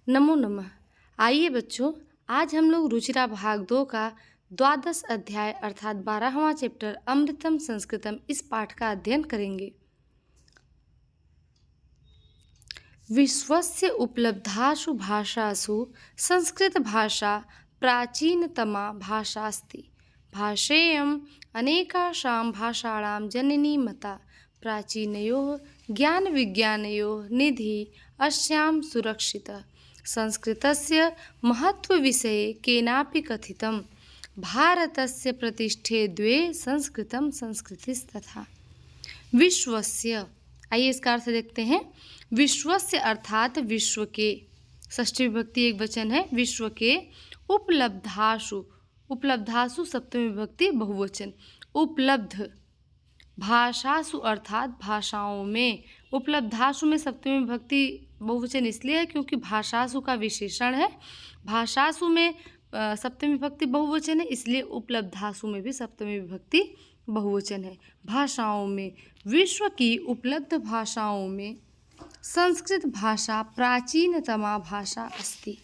नमो नमः। आइए बच्चों, आज हम लोग रुचिरा भाग 2 का द्वादश अध्याय अर्थात 12वां चैप्टर अमृतम संस्कृतम इस पाठ का अध्ययन करेंगे। विश्वस्य उपलब्धासु भाषासु संस्कृत भाषा प्राचीनतमा भाषा अस्ति। भाषेयम् अनेकासां भाषाणां जननी मता। प्राचीनयोः ज्ञानविज्ञानयोः निधिः अस्यां सुरक्षितः। संस्कृतस्य महत्त्वविषये केनापि कथितं। भारतस्य प्रतिष्ठे द्वे संस्कृतं संस्कृतिस्तथा। विश्वस्य, आइए इसका अर्थ देखते हैं। विश्वस्य अर्थात विश्व के, षष्ठी विभक्ति एक वचन है, विश्व के उपलब्धासु, उपलब्धासु सप्तमी विभक्ति बहुवचन, उपलब्ध भाषासु अर्थात भाषाओं में, उपलब्धासु में सप्तमी विभक्ति बहुवचन इसलिए है क्योंकि भाषासु का विशेषण है। भाषासु में सप्तमी विभक्ति बहुवचन है, इसलिए उपलब्धासु में भी सप्तमी विभक्ति बहुवचन है। भाषाओं में, विश्व की उपलब्ध भाषाओं में संस्कृत भाषा प्राचीनतमा भाषा अस्ति।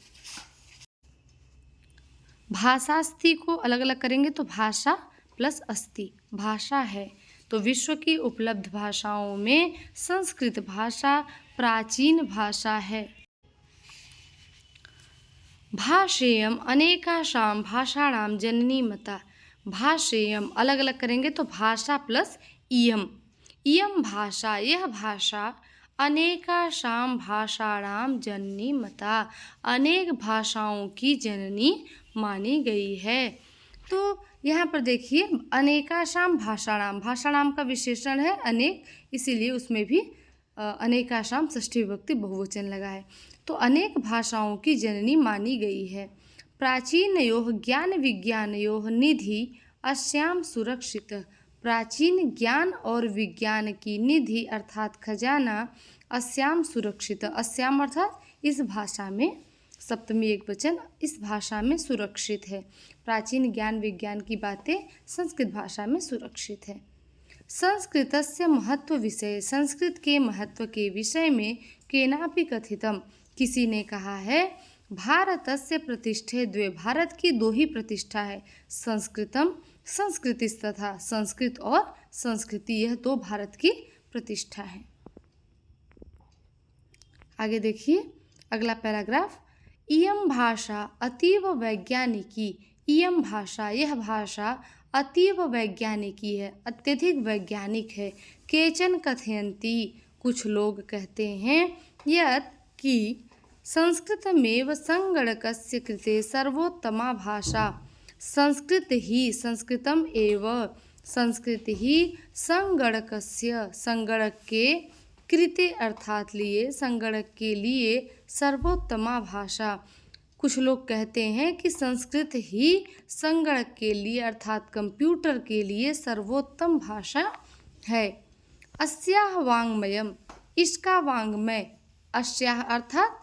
भाषा अस्ति को अलग अलग करेंगे तो भाषा प्लस अस्ति भाषा है। तो विश्व की उपलब्ध भाषाओं में संस्कृत भाषा प्राचीन भाषा है। भाषेयम् अनेकासां भाषाणां जननी मता। भाषेयम् अलग अलग करेंगे तो भाषा प्लस इयम्, इयम् भाषा, यह भाषा अनेकासां भाषाणां जननी मता, अनेक भाषाओं की जननी मानी गई है। तो यहाँ पर देखिए अनेकासां भाषाणां, भाषाणां का विशेषण है अनेक, इसीलिए उसमें भी अनेकासां षष्ठी विभक्ति बहुवचन लगा है। तो अनेक भाषाओं की जननी मानी गई है। प्राचीनयोः ज्ञान विज्ञानयोः निधि अस्यां सुरक्षित। प्राचीन ज्ञान और विज्ञान की निधि अर्थात खजाना अस्याम सुरक्षित, अस्याम अर्थात इस भाषा में, सप्तमी एक वचन, इस भाषा में सुरक्षित है। प्राचीन ज्ञान विज्ञान की बातें संस्कृत भाषा में सुरक्षित है। संस्कृतस्य महत्व विषय, संस्कृत के महत्व के विषय में केनापि कथितम, किसी ने कहा है। भारतस्य प्रतिष्ठे द्वे, भारत की दो ही प्रतिष्ठा है, संस्कृतम संस्कृतिस्तथा, संस्कृत और संस्कृति, यह दो भारत की प्रतिष्ठा है। आगे देखिए अगला पैराग्राफ। इयं भाषा अतीव वैज्ञानिकी, इयं भाषा, यह भाषा अतीव वैज्ञानिकी है, अत्यधिक वैज्ञानिक है। केचन कथयन्ति, कुछ लोग कहते हैं, यत् कि संस्कृतमेव संगणकस्य कृते सर्वोत्तमा भाषा। संस्कृत ही, संस्कृतम एव, संस्कृत ही संगणकस्य, संगणक के, कृते अर्थात लिए, संगणक के लिए सर्वोत्तमा भाषा। कुछ लोग कहते हैं कि संस्कृत ही संगणक के लिए अर्थात कंप्यूटर के लिए सर्वोत्तम भाषा है। अस्याह वाङ्मयम्, इसका वाङ्मय, अस्याह अर्थात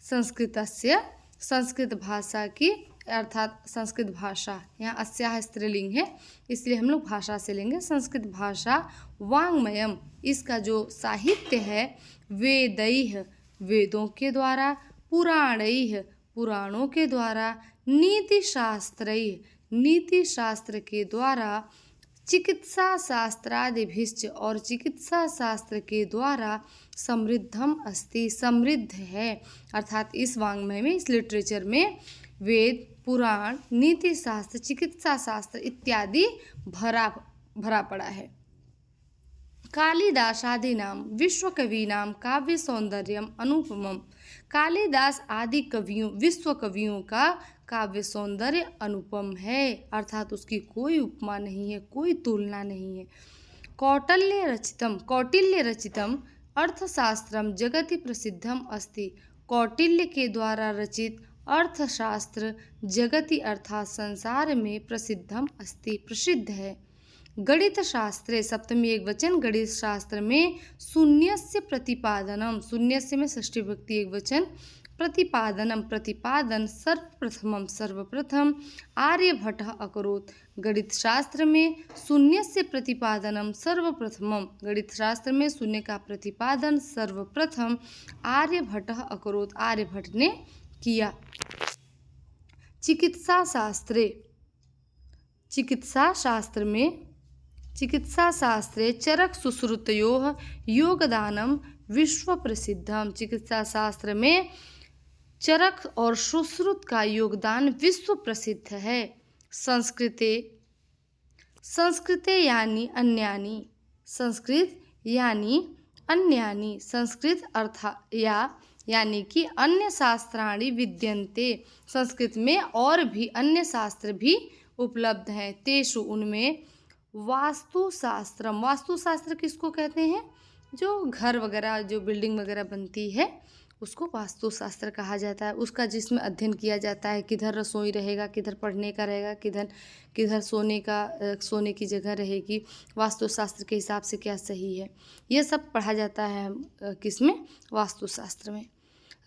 संस्कृतस्य, संस्कृत भाषा की अर्थात संस्कृत भाषा, यहाँ अस्याह स्त्रीलिंग है इसलिए हम लोग भाषा से लेंगे। संस्कृत भाषा वाङ्मयम्, इसका जो साहित्य है, वेदैः, वेदों के द्वारा, पुराणैः, पुराणों के द्वारा, नीतिशास्त्रैः, नीति शास्त्र के द्वारा, चिकित्सा शास्त्रादिभिश्च, और चिकित्सा शास्त्र के द्वारा, समृद्धम अस्ति, समृद्ध है। अर्थात इस वाङ्मय में, इस लिटरेचर में वेद, पुराण, नीति शास्त्र, चिकित्सा शास्त्र इत्यादि भरा पड़ा है। कालिदासादीनां विश्वकवीनां काव्य सौंदर्यम अनुपमम, कालिदास आदि कवियों, विश्व कवियों का काव्य सौंदर्य अनुपम है, अर्थात उसकी कोई उपमा नहीं है, कोई तुलना नहीं है। कौटिल्य रचितम, कौटिल्य रचितम अर्थशास्त्रम जगति प्रसिद्धम अस्ति। कौटिल्य के द्वारा रचित अर्थशास्त्र जगति अर्थात संसार में प्रसिद्धम अस्ति, प्रसिद्ध है। गणित शास्त्रे, सप्तमी एक वचन, गणित शास्त्र में शून्यस्य प्रतिपादनम, शून्यस्य में षष्ठी विभक्ति एक वचन, प्रतिपादनम प्रतिपादन सर्वप्रथमम सर्वप्रथम आर्यभट्टः अकरोत्। गणित शास्त्र में शून्य से प्रतिपादनम सर्वप्रथमम, गणित शास्त्र में शून्य का प्रतिपादन सर्वप्रथम आर्यभट्टः अकरोत्, आर्यभट्ट ने किया। चिकित्सा शास्त्रे, चिकित्सा शास्त्र में चिकित्सा शास्त्रे चरक सुश्रुतयोः योगदानम विश्व प्रसिद्धम। चिकित्सा शास्त्र में चरक और सुश्रुत का योगदान विश्व प्रसिद्ध है। संस्कृते, संस्कृते यानी अन्यानि, संस्कृत यानी अन्यानि, संस्कृत अर्थात यानी कि अन्य शास्त्राणि विद्यन्ते, संस्कृत में और भी अन्य शास्त्र भी उपलब्ध हैं। तेषु उनमें वास्तुशास्त्रम, वास्तुशास्त्र किसको कहते हैं? जो घर वगैरह, जो बिल्डिंग वगैरह बनती है उसको वास्तुशास्त्र कहा जाता है। उसका जिसमें अध्ययन किया जाता है, किधर रसोई रहेगा, किधर पढ़ने का रहेगा, किधर किधर सोने की जगह रहेगी, वास्तुशास्त्र के हिसाब से क्या सही है, ये सब पढ़ा जाता है किसमें? वास्तुशास्त्र में।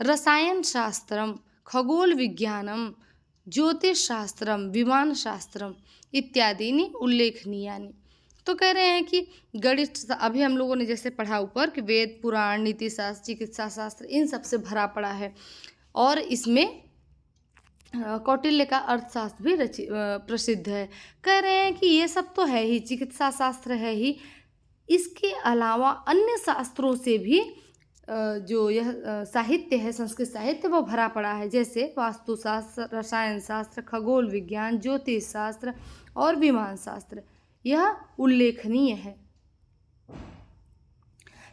रसायन शास्त्रम, खगोल विज्ञानम, ज्योतिष शास्त्रम, विमान शास्त्रम इत्यादि उल्लेखनीयानि। तो कह रहे हैं कि गणित, अभी हम लोगों ने जैसे पढ़ा ऊपर कि वेद, पुराण, नीति शास्त्र, चिकित्सा शास्त्र इन सब से भरा पड़ा है, और इसमें कौटिल्य का अर्थशास्त्र भी प्रसिद्ध है। कह रहे हैं कि ये सब तो है ही, चिकित्सा शास्त्र है ही, इसके अलावा अन्य शास्त्रों से भी जो यह साहित्य है, संस्कृत साहित्य, वो भरा पड़ा है। जैसे वास्तुशास्त्र, रसायन शास्त्र, खगोल विज्ञान, ज्योतिष शास्त्र और विमान शास्त्र, यह उल्लेखनीय है।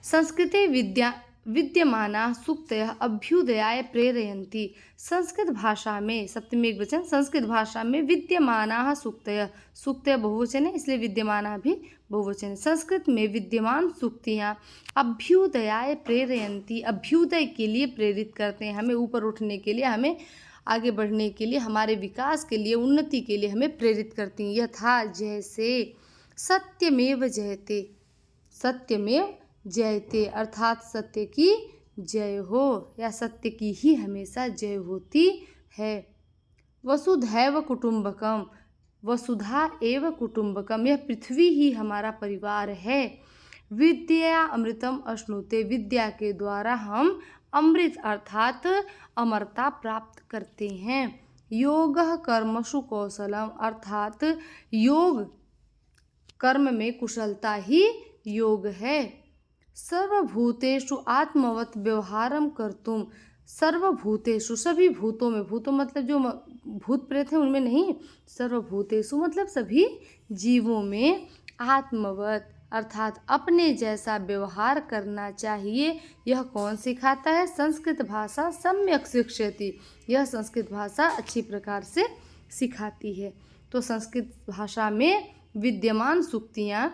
संस्कृते विद्यमाना सूक्तयः अभ्युदयाय प्रेरयन्ति। संस्कृत भाषा में, सप्तमी एकवचन, संस्कृत भाषा में विद्यमाना सूक्तयः, सूक्तय बहुवचन है इसलिए विद्यमाना भी बहुवचन है। संस्कृत में विद्यमान सूक्तियाँ अभ्युदयाय प्रेरयन्ति, अभ्युदय के लिए प्रेरित करते हैं, हमें ऊपर उठने के लिए, हमें आगे बढ़ने के लिए, हमारे विकास के लिए, उन्नति के लिए हमें प्रेरित करती हैं। यथा जैसे सत्यमेव जयते, सत्यमेव जयते अर्थात सत्य की जय हो, या सत्य की ही हमेशा जय होती है। वसुधैव कुटुंबकम, वसुधा एव कुटुंबकम, यह पृथ्वी ही हमारा परिवार है। विद्या अमृतम अश्नुते, विद्या के द्वारा हम अमृत अर्थात अमरता प्राप्त करते हैं। योगः कर्मसु कौशलम, अर्थात योग, कर्म में कुशलता ही योग है। सर्वभूतेषु आत्मवत व्यवहारम कर्तुम, सर्वभूतेषु सभी भूतों में, भूतों मतलब जो भूत प्रेत हैं उनमें नहीं, सर्वभूतेषु मतलब सभी जीवों में आत्मवत अर्थात अपने जैसा व्यवहार करना चाहिए। यह कौन सिखाता है? संस्कृत भाषा सम्यक शिक्षयति, यह संस्कृत भाषा अच्छी प्रकार से सिखाती है। तो संस्कृत भाषा में विद्यमान सूक्तियाँ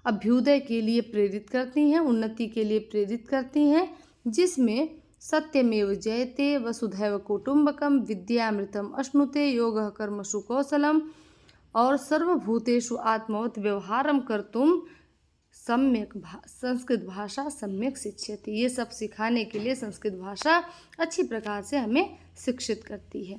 अभ्युदय के लिए प्रेरित करती हैं, उन्नति के लिए प्रेरित करती हैं, जिसमें सत्यमेव जयते, वसुधैव कुटुंबकम, विद्यामृतम अश्नुते, योगः कर्मसु कौशलम और सर्वभूतेषु आत्मवत व्यवहारम कर्तुम सम्यक संस्कृत भाषा सम्यक शिक्षयति। ये सब सिखाने के लिए संस्कृत भाषा अच्छी प्रकार से हमें शिक्षित करती है।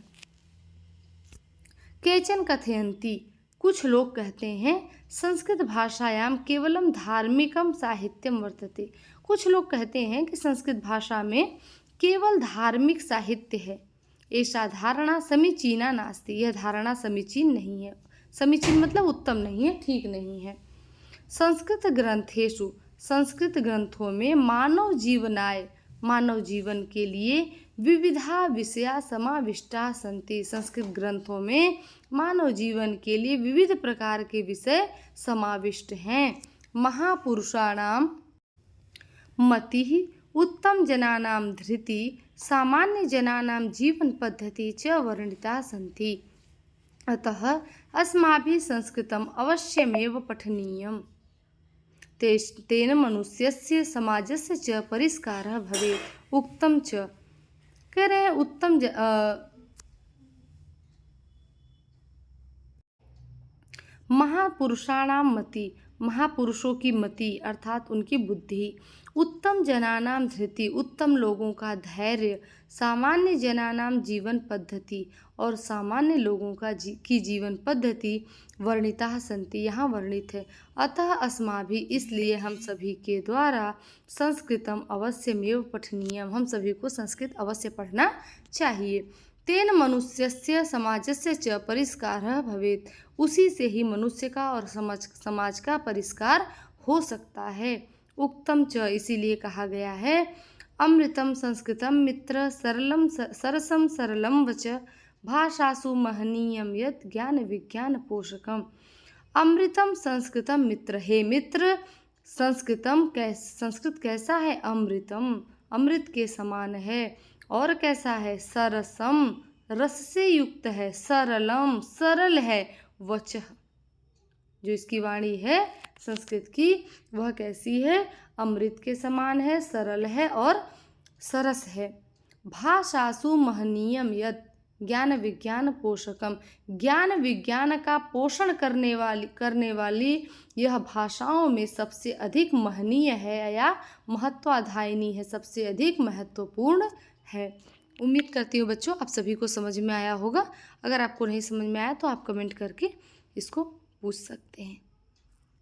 केचन कथयन्ति, कुछ लोग कहते हैं संस्कृत भाषायां केवलम धार्मिकम साहित्यम वर्तते, कुछ लोग कहते हैं कि संस्कृत भाषा में केवल धार्मिक साहित्य है। ऐसा धारणा समीचीना नास्ति, यह धारणा समीचीन नहीं है। समीचीन मतलब उत्तम नहीं है, ठीक नहीं है। संस्कृत ग्रंथेषु, संस्कृत ग्रंथों में मानव जीवनाय, मानव जीवन के लिए विविधा विषया समाविष्टा सन्ति, संस्कृत ग्रंथों में मानव जीवन के लिए विविध प्रकार के विषय समाविष्ट हैं। महापुरुषाणाम मतिः, उत्तम जनानां धृति, सामान्य जनानां जीवन पद्धति च वर्णिता सन्ति। अतः अस्माभिः संस्कृतम् अवश्यमेव पठनीयम्। तेन मनुष्यस्य समाजस्य च परिष्कारः भवेत्। उक्तम च, कह रहे हैं उत्तम महापुरुषाणाम मति, महापुरुषों की मति अर्थात उनकी बुद्धि, उत्तम जनानाम धृति, उत्तम लोगों का धैर्य, सामान्य जनानाम जीवन पद्धति, और सामान्य लोगों की जीवन पद्धति वर्णिता सन्ति, यहाँ वर्णित है। अतः अस्माभिः, इसलिए हम सभी के द्वारा संस्कृतम अवश्यमेव पठनीयम, हम सभी को संस्कृत अवश्य पढ़ना चाहिए। तेन मनुष्यस्य समाजस्य च परिष्कारः भवेत्, उसी से ही मनुष्य का और समाज का परिष्कार हो सकता है। उक्तम च, इसीलिए कहा गया है। अमृतम संस्कृतम मित्र सरलम सरसम सरलम वच भाषासु महनीयम यत् ज्ञान विज्ञान पोषकम। अमृतम संस्कृतम मित्र, हे मित्र संस्कृत कैसा है? अमृतम, अमृत के समान है। और कैसा है? सरसम, रस से युक्त है। सरलम, सरल है। वचः, जो इसकी वाणी है संस्कृत की, वह कैसी है? अमृत के समान है, सरल है और सरस है। भाषासु महनीयम यत् ज्ञान विज्ञान पोषकम, ज्ञान विज्ञान का पोषण करने वाली यह भाषाओं में सबसे अधिक महनीय है या महत्वाधायिनी है, सबसे अधिक महत्वपूर्ण है। उम्मीद करती हूँ बच्चों आप सभी को समझ में आया होगा। अगर आपको नहीं समझ में आया तो आप कमेंट करके इसको पूछ सकते हैं।